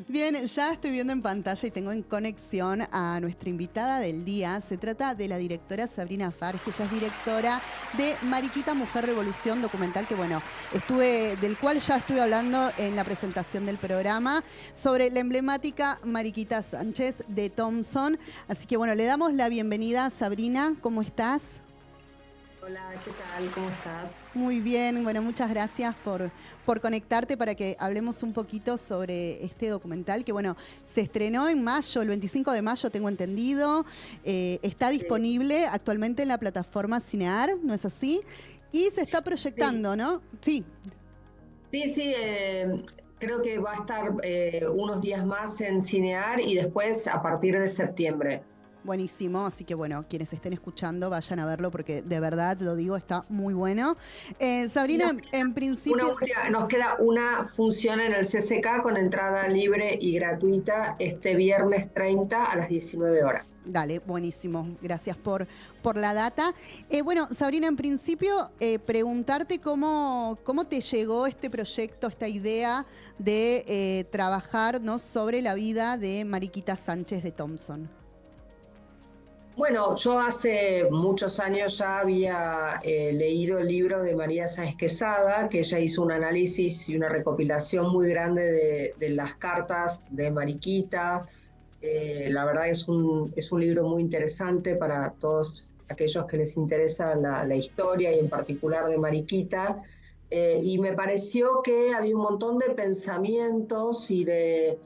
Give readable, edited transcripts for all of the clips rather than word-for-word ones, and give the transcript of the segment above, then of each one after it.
Bien, ya estoy viendo en pantalla y tengo en conexión a nuestra invitada del día. Se trata de la directora Sabrina Farge. Ella es directora de Mariquita Mujer Revolución, documental del cual ya estuve hablando en la presentación del programa, sobre la emblemática Mariquita Sánchez de Thompson. Así que bueno, le damos la bienvenida. Sabrina, ¿cómo estás? Hola, ¿qué tal? ¿Cómo estás? Muy bien, bueno, muchas gracias por conectarte para que hablemos un poquito sobre este documental que, bueno, se estrenó en mayo, el 25 de mayo, tengo entendido. Está Sí, disponible actualmente en la plataforma Cinear, ¿no es así? Y se está sí, proyectando, ¿no? Sí. sí, creo que va a estar unos días más en Cinear y después a partir de septiembre. Buenísimo, así que bueno, quienes estén escuchando vayan a verlo porque de verdad, lo digo, está muy bueno. Y Sabrina, en principio... nos queda una función en el CCK con entrada libre y gratuita este viernes 30 a las 19 horas. Dale, buenísimo. Gracias por la data. Bueno, Sabrina, en principio, preguntarte cómo te llegó este proyecto, esta idea de trabajar, ¿no?, sobre la vida de Mariquita Sánchez de Thompson. Bueno, yo hace muchos años ya había leído el libro de María Sáenz Quesada, que ella hizo un análisis y una recopilación muy grande de las cartas de Mariquita. La verdad es un libro muy interesante para todos aquellos que les interesa la historia y en particular de Mariquita. Y me pareció que había un montón de pensamientos y de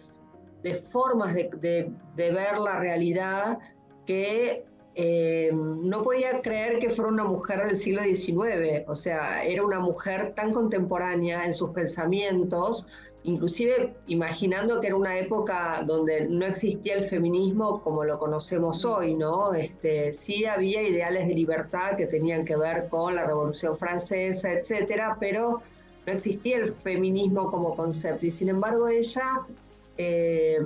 formas de ver la realidad que no podía creer que fuera una mujer del siglo XIX, o sea, era una mujer tan contemporánea en sus pensamientos, inclusive imaginando que era una época donde no existía el feminismo como lo conocemos hoy, ¿no? Sí había ideales de libertad que tenían que ver con la Revolución Francesa, etcétera, pero no existía el feminismo como concepto, y sin embargo ella eh,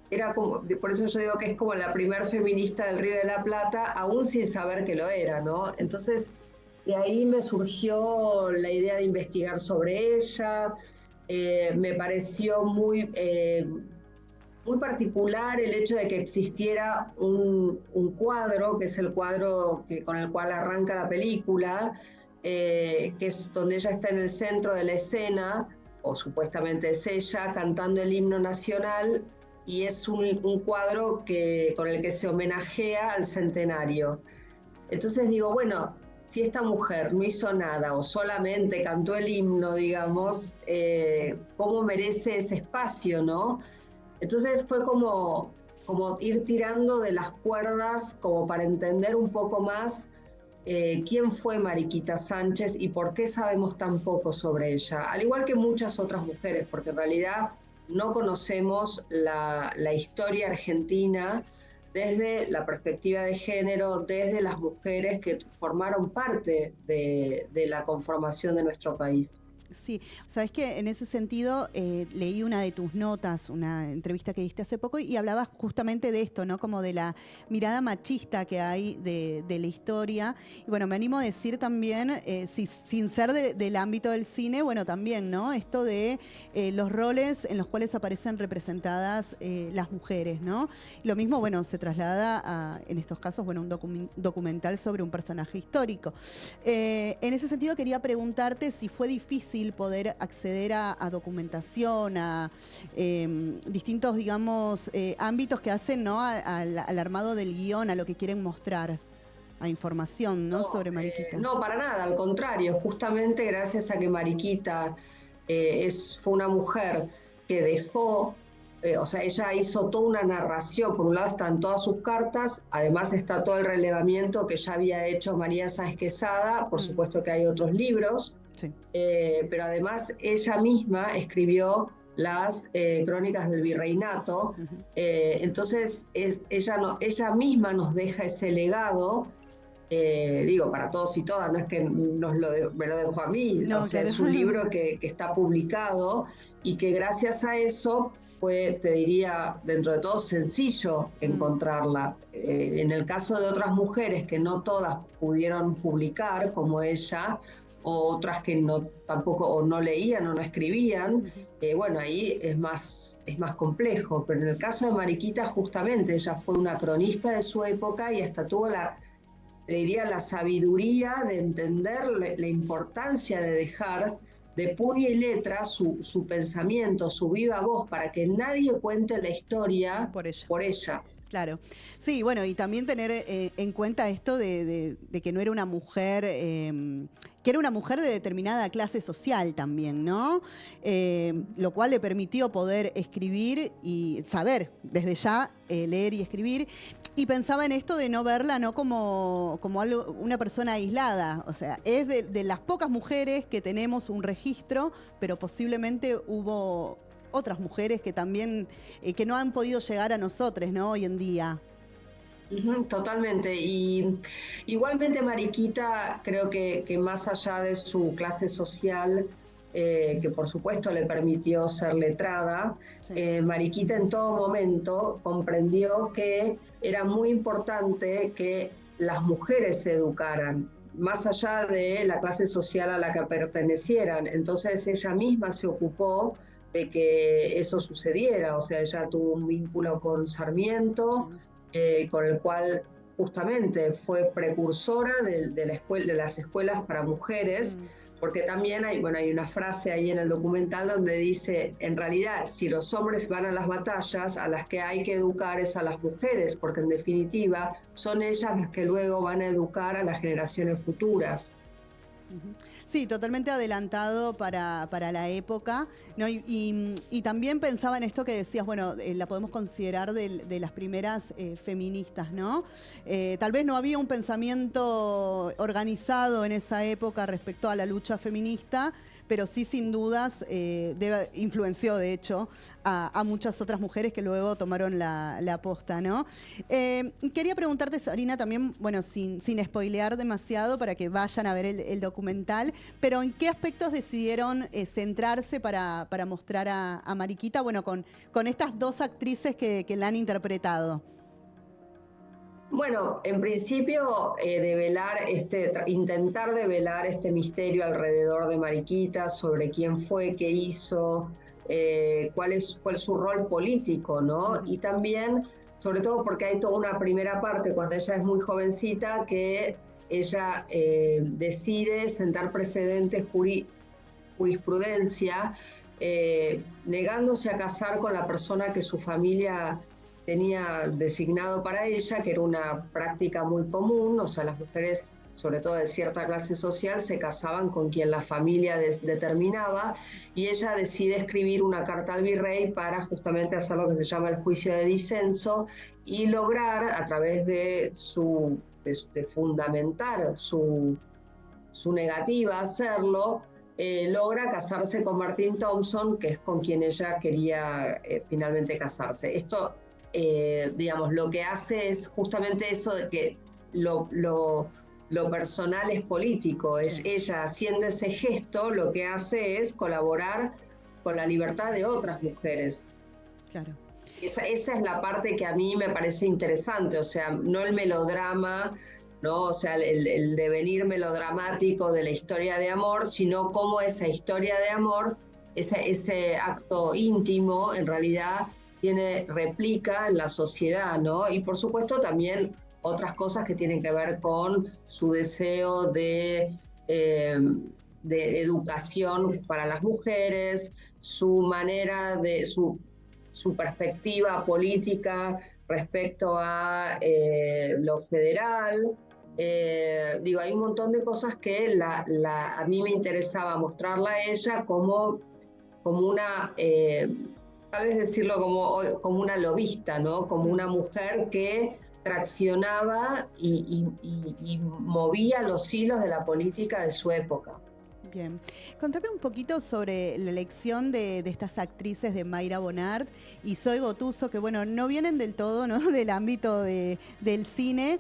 era como, por eso yo digo que es como la primer feminista del Río de la Plata, aún sin saber que lo era, ¿no? Entonces, de ahí me surgió la idea de investigar sobre ella. Me pareció muy particular el hecho de que existiera un cuadro, que es el cuadro con el cual arranca la película, que es donde ella está en el centro de la escena, o supuestamente es ella, cantando el himno nacional, y es un cuadro con el que se homenajea al centenario. Entonces digo, bueno, si esta mujer no hizo nada o solamente cantó el himno, digamos, ¿cómo merece ese espacio, no? Entonces fue como ir tirando de las cuerdas como para entender un poco más quién fue Mariquita Sánchez y por qué sabemos tan poco sobre ella, al igual que muchas otras mujeres, porque en realidad no conocemos la historia argentina desde la perspectiva de género, desde las mujeres que formaron parte de la conformación de nuestro país. Sí, sabes que en ese sentido leí una de tus notas, una entrevista que diste hace poco y hablabas justamente de esto, ¿no? Como de la mirada machista que hay de la historia. Y bueno, me animo a decir también, sin ser del ámbito del cine, bueno, también, ¿no? Esto de los roles en los cuales aparecen representadas las mujeres, ¿no? Y lo mismo, bueno, se traslada en estos casos, bueno, un documental sobre un personaje histórico. En ese sentido quería preguntarte si fue difícil poder acceder a documentación, a distintos, digamos, ámbitos que hacen, ¿no?, al armado del guión, a lo que quieren mostrar, a información, ¿no?, sobre Mariquita. No, para nada, al contrario, justamente gracias a que Mariquita fue una mujer que dejó, o sea, ella hizo toda una narración, por un lado están todas sus cartas, además está todo el relevamiento que ya había hecho María Sáenz Quesada, por Mm, supuesto que hay otros libros, sí. pero además ella misma escribió las crónicas del virreinato, Ujú. entonces ella misma nos deja ese legado, digo, para todos y todas, no es que me lo dejó a mí, o No, sea, claro. es un libro que está publicado y que gracias a eso fue, te diría, dentro de todo sencillo Mm, encontrarla. En el caso de otras mujeres que no todas pudieron publicar, como ella, o otras que no tampoco o no leían o no escribían, bueno, ahí es más complejo. Pero en el caso de Mariquita, justamente, ella fue una cronista de su época y hasta tuvo le diría, la sabiduría de entender la importancia de dejar de puño y letra su pensamiento, su viva voz, para que nadie cuente la historia por ella. Claro. Sí, bueno, y también tener en cuenta esto de que no era una mujer, que era una mujer de determinada clase social también, ¿no? Lo cual le permitió poder escribir y saber desde ya leer y escribir. Y pensaba en esto de no verla no como algo, una persona aislada. O sea, es de las pocas mujeres que tenemos un registro, pero posiblemente hubo otras mujeres que también, que no han podido llegar a nosotros, ¿no? Hoy en día. Totalmente. Y igualmente Mariquita, creo que más allá de su clase social, que por supuesto le permitió ser letrada, sí. Mariquita en todo momento comprendió que era muy importante que las mujeres se educaran, más allá de la clase social a la que pertenecieran. Entonces ella misma se ocupó de que eso sucediera, o sea, ella tuvo un vínculo con Sarmiento, con el cual justamente fue precursora de las escuelas para mujeres, porque también hay una frase ahí en el documental donde dice, en realidad, si los hombres van a las batallas, a las que hay que educar es a las mujeres, porque en definitiva son ellas las que luego van a educar a las generaciones futuras. Sí, totalmente adelantado para la época, ¿no? Y también pensaba en esto que decías, bueno, la podemos considerar de las primeras feministas, ¿no? Tal vez no había un pensamiento organizado en esa época respecto a la lucha feminista, pero sí, sin dudas, influenció, de hecho, a muchas otras mujeres que luego tomaron la posta, ¿no? Quería preguntarte, Sabrina, también, bueno, sin spoilear demasiado para que vayan a ver el documental, pero ¿en qué aspectos decidieron centrarse para mostrar a Mariquita, bueno, con estas dos actrices que la han interpretado? Bueno, en principio intentar develar este misterio alrededor de Mariquita, sobre quién fue, qué hizo, cuál es su rol político, ¿no? Y también, sobre todo porque hay toda una primera parte, cuando ella es muy jovencita, que ella decide sentar precedentes, jurisprudencia, negándose a casar con la persona que su familia tenía designado para ella, que era una práctica muy común, o sea, las mujeres, sobre todo de cierta clase social, se casaban con quien la familia determinaba, y ella decide escribir una carta al virrey para justamente hacer lo que se llama el juicio de disenso y lograr, a través de fundamentar su negativa a hacerlo, logra casarse con Martin Thompson, que es con quien ella quería finalmente casarse. Esto, digamos, lo que hace es justamente eso de que lo personal es político. Sí. Ella, haciendo ese gesto, lo que hace es colaborar con la libertad de otras mujeres. Claro. Esa es la parte que a mí me parece interesante, o sea, no el melodrama, ¿no? O sea, el devenir melodramático de la historia de amor, sino cómo esa historia de amor, ese acto íntimo, en realidad replica en la sociedad, ¿no? Y por supuesto también otras cosas que tienen que ver con su deseo de educación para las mujeres, su manera de su perspectiva política respecto a lo federal. Hay un montón de cosas que a mí me interesaba mostrarla a ella como una, tal vez decirlo como una lobista, ¿no? Como una mujer que traccionaba y movía los hilos de la política de su época. Bien. Contame un poquito sobre la elección de estas actrices de Mayra Bonart y Zoe Gotuso, que bueno, no vienen del todo, ¿no? Del ámbito del cine.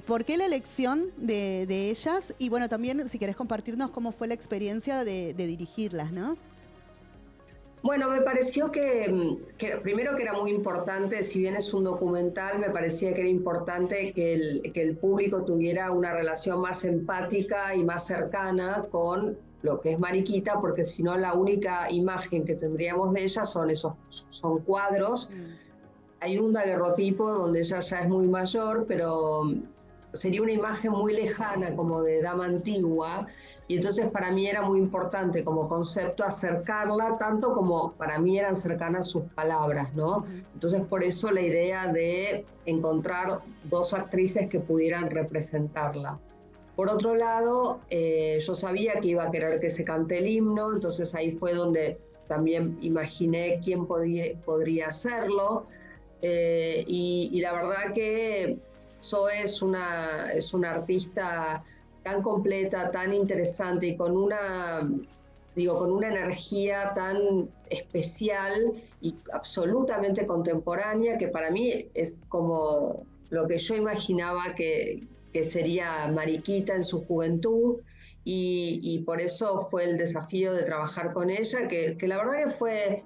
¿Por qué la elección de ellas? Y bueno, también si querés compartirnos cómo fue la experiencia de dirigirlas, ¿no? Bueno, me pareció que primero que era muy importante, si bien es un documental, me parecía que era importante que el público tuviera una relación más empática y más cercana con lo que es Mariquita, porque si no la única imagen que tendríamos de ella son cuadros. Hay un daguerrotipo donde ella ya es muy mayor, pero sería una imagen muy lejana, como de dama antigua, y entonces para mí era muy importante como concepto acercarla, tanto como para mí eran cercanas sus palabras, ¿no? Entonces por eso la idea de encontrar dos actrices que pudieran representarla. Por otro lado, yo sabía que iba a querer que se cante el himno, entonces ahí fue donde también imaginé quién podría hacerlo. Y la verdad que Zoe es una artista tan completa, tan interesante y con una energía tan especial y absolutamente contemporánea, que para mí es como lo que yo imaginaba que sería Mariquita en su juventud, y por eso fue el desafío de trabajar con ella, que la verdad que fue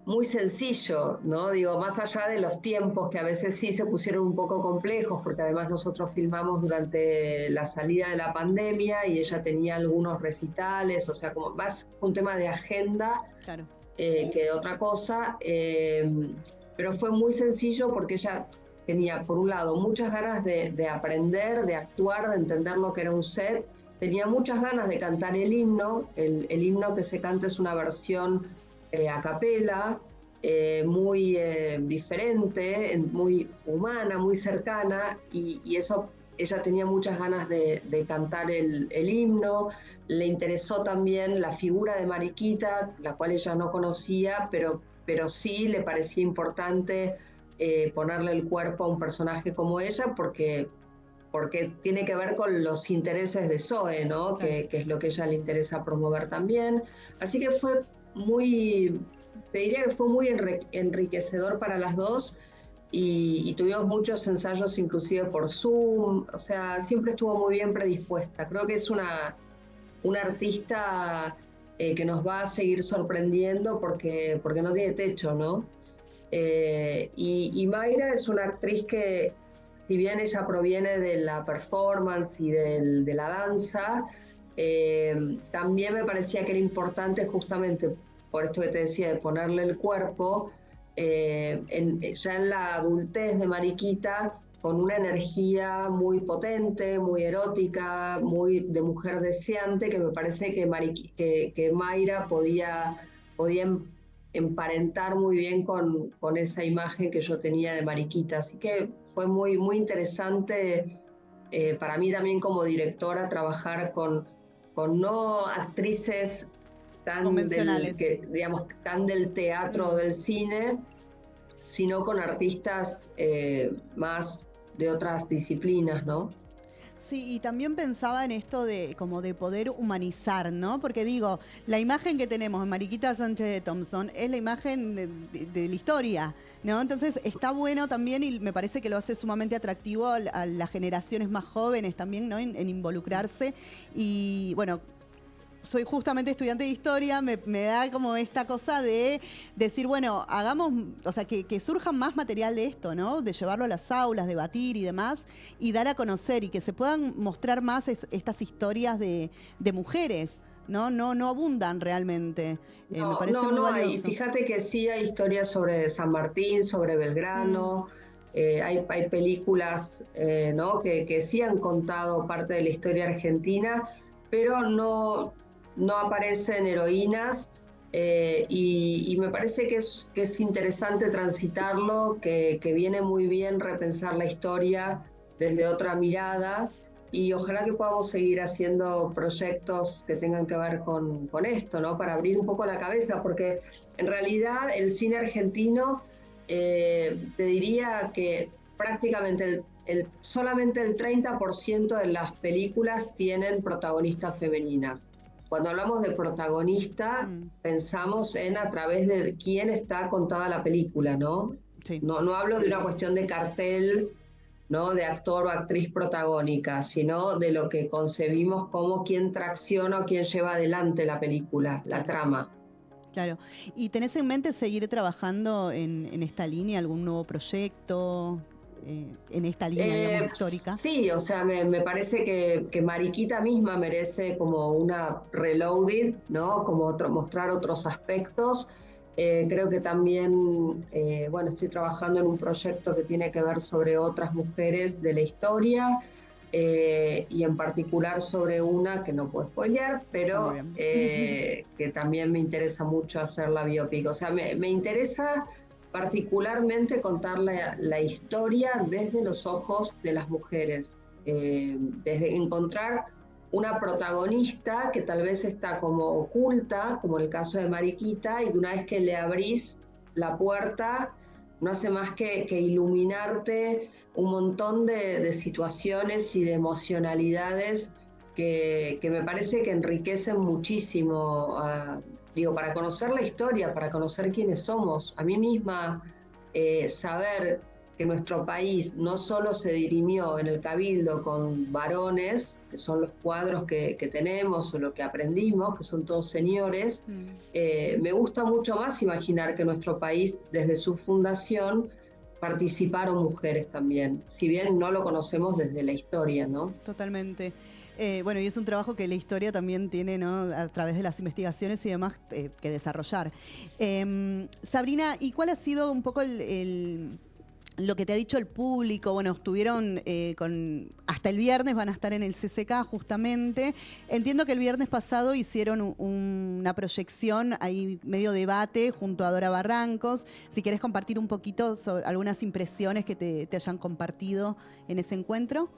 muy sencillo, ¿no? Digo, más allá de los tiempos que a veces sí se pusieron un poco complejos, porque además nosotros filmamos durante la salida de la pandemia y ella tenía algunos recitales, o sea, como más un tema de agenda, claro, que otra cosa, pero fue muy sencillo porque ella tenía, por un lado, muchas ganas de aprender, de actuar, de entender lo que era un set, tenía muchas ganas de cantar el himno. El himno que se canta es una versión a capela, muy diferente, muy humana, muy cercana, y eso, ella tenía muchas ganas de cantar el himno. Le interesó también la figura de Mariquita, la cual ella no conocía, pero sí le parecía importante ponerle el cuerpo a un personaje como ella, porque tiene que ver con los intereses de Zoe, ¿no? Que es lo que a ella le interesa promover también. Así que te diría que fue muy enriquecedor para las dos, y tuvimos muchos ensayos inclusive por Zoom, o sea, siempre estuvo muy bien predispuesta. Creo que es una artista que nos va a seguir sorprendiendo porque no tiene techo, ¿no? Y Mayra es una actriz que, si bien ella proviene de la performance y de la danza, también me parecía que era importante, justamente por esto que te decía, de ponerle el cuerpo, ya en la adultez de Mariquita, con una energía muy potente, muy erótica, muy de mujer deseante, que me parece que Mayra podía emparentar muy bien con esa imagen que yo tenía de Mariquita. Así que fue muy, muy interesante para mí también como directora trabajar con no actrices tan convencionales, tan del teatro o del cine, sino con artistas más de otras disciplinas, ¿no? Sí, y también pensaba en esto de como de poder humanizar, ¿no? Porque digo, la imagen que tenemos en Mariquita Sánchez de Thompson es la imagen de la historia, ¿no? Entonces está bueno también, y me parece que lo hace sumamente atractivo a las generaciones más jóvenes también, ¿no? En involucrarse. Y bueno, soy justamente estudiante de historia, me da como esta cosa de decir, bueno, hagamos, o sea, que surja más material de esto, ¿no? De llevarlo a las aulas, debatir y demás, y dar a conocer, y que se puedan mostrar más estas historias de mujeres, ¿no? No abundan realmente. Me parece muy valioso. Y fíjate que sí hay historias sobre San Martín, sobre Belgrano. Hay películas ¿no? que sí han contado parte de la historia argentina, pero no aparecen heroínas, y me parece que es interesante transitarlo, que viene muy bien repensar la historia desde otra mirada, y ojalá que podamos seguir haciendo proyectos que tengan que ver con esto, ¿no? Para abrir un poco la cabeza, porque en realidad el cine argentino, te diría que prácticamente solamente el 30% de las películas tienen protagonistas femeninas. Cuando hablamos de protagonista, pensamos en a través de quién está contada la película, ¿no? Sí. No hablo de una cuestión de cartel, ¿no? De actor o actriz protagónica, sino de lo que concebimos como quién tracciona o quién lleva adelante la película, la trama. Claro. ¿Y tenés en mente seguir trabajando en esta línea, algún nuevo proyecto, en esta línea, digamos, histórica? Sí, o sea, me parece que Mariquita misma merece como una reloaded, ¿no? Como mostrar otros aspectos. Creo que también, bueno, estoy trabajando en un proyecto que tiene que ver sobre otras mujeres de la historia, y en particular sobre una que no puedo spoilear, pero que también me interesa mucho hacer la biopic. O sea, me interesa particularmente contar la historia desde los ojos de las mujeres, desde encontrar una protagonista que tal vez está como oculta, como el caso de Mariquita, y una vez que le abrís la puerta, no hace más que iluminarte un montón de situaciones y de emocionalidades que me parece que enriquecen muchísimo, digo, para conocer la historia, para conocer quiénes somos. A mí misma, saber que nuestro país no solo se dirimió en el cabildo con varones, que son los cuadros que tenemos o lo que aprendimos, que son todos señores, me gusta mucho más imaginar que nuestro país, desde su fundación, participaron mujeres también, si bien no lo conocemos desde la historia, ¿no? Totalmente. Bueno, y es un trabajo que la historia también tiene, ¿no?, a través de las investigaciones y demás, que desarrollar. Sabrina, ¿y cuál ha sido un poco lo que te ha dicho el público? Bueno, estuvieron hasta el viernes, van a estar en el CCK justamente. Entiendo que el viernes pasado hicieron una proyección, ahí medio debate, junto a Dora Barrancos. Si querés compartir un poquito sobre algunas impresiones que te hayan compartido en ese encuentro.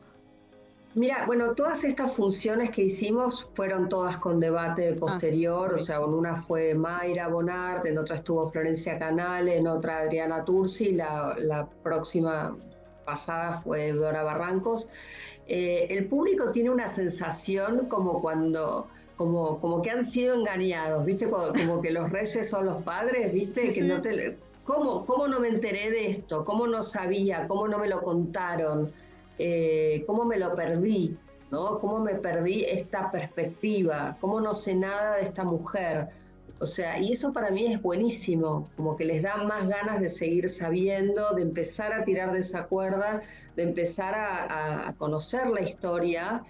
Mira, bueno, todas estas funciones que hicimos fueron todas con debate posterior, okay. O sea, en una fue Mayra Bonart, en otra estuvo Florencia Canale, en otra Adriana Tursi, la próxima pasada fue Dora Barrancos. El público tiene una sensación como como que han sido engañados, ¿viste? Como que los reyes son los padres, ¿viste? Sí, que sí. No te, ¿cómo no me enteré de esto? ¿Cómo no sabía? ¿Cómo no me lo contaron? ¿Cómo me lo perdí? ¿No? ¿Cómo me perdí esta perspectiva? ¿Cómo no sé nada de esta mujer? O sea, y eso para mí es buenísimo, como que les da más ganas de seguir sabiendo, de empezar a tirar de esa cuerda, de empezar a conocer la historia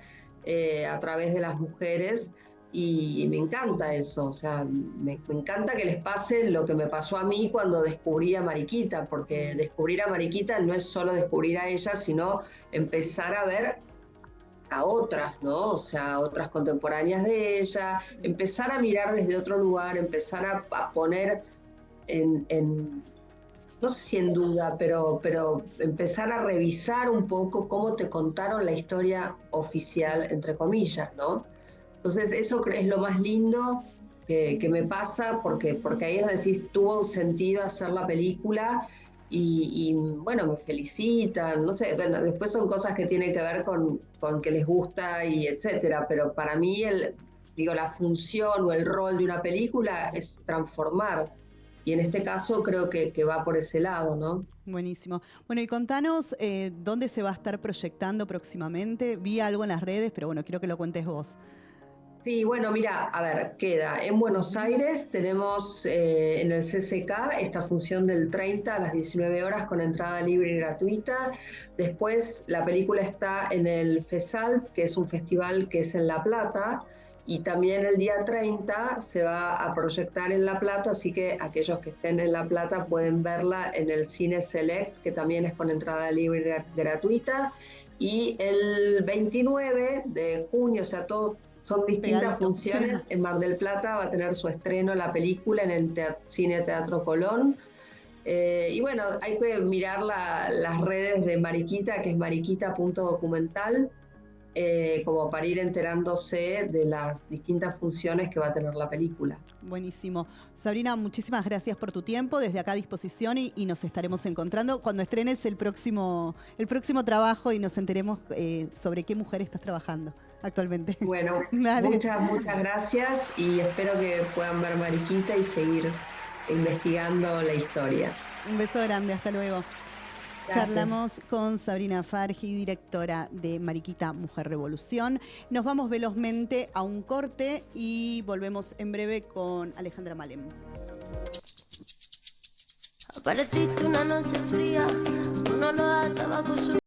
a través de las mujeres, y me encanta eso, o sea, me encanta que les pase lo que me pasó a mí cuando descubrí a Mariquita, porque descubrir a Mariquita no es solo descubrir a ella, sino empezar a ver a otras, ¿no? O sea, otras contemporáneas de ella, empezar a mirar desde otro lugar, empezar a poner no sé si en duda, pero empezar a revisar un poco cómo te contaron la historia oficial, entre comillas, ¿no? Entonces eso es lo más lindo que me pasa, porque ahí es decir, tuvo un sentido hacer la película y bueno, me felicitan, no sé, bueno, después son cosas que tienen que ver con que les gusta y etcétera, pero para mí la función o el rol de una película es transformar. Y en este caso creo que va por ese lado, ¿no? Buenísimo. Bueno, y contanos dónde se va a estar proyectando próximamente. Vi algo en las redes, pero bueno, quiero que lo cuentes vos. Sí, bueno, mira, a ver, queda en Buenos Aires, tenemos en el CCK esta función del 30 a las 19 horas con entrada libre y gratuita. Después la película está en el FESAL, que es un festival que es en La Plata, y también el día 30 se va a proyectar en La Plata, así que aquellos que estén en La Plata pueden verla en el Cine Select, que también es con entrada libre y gratuita. Y el 29 de junio, o sea, todo... Son distintas funciones. En Mar del Plata va a tener su estreno la película en el Cine Teatro Colón. Y bueno, hay que mirar las redes de Mariquita, que es mariquita.documental, como para ir enterándose de las distintas funciones que va a tener la película. Buenísimo. Sabrina, muchísimas gracias por tu tiempo, desde acá a disposición, y nos estaremos encontrando cuando estrenes el próximo trabajo y nos enteremos sobre qué mujer estás trabajando actualmente. Bueno, muchas gracias y espero que puedan ver Mariquita y seguir investigando la historia. Un beso grande, hasta luego. Gracias. Charlamos con Sabrina Farji, directora de Mariquita Mujer Revolución. Nos vamos velozmente a un corte y volvemos en breve con Alejandra Malem. Apareciste una noche fría, uno lo ataba con su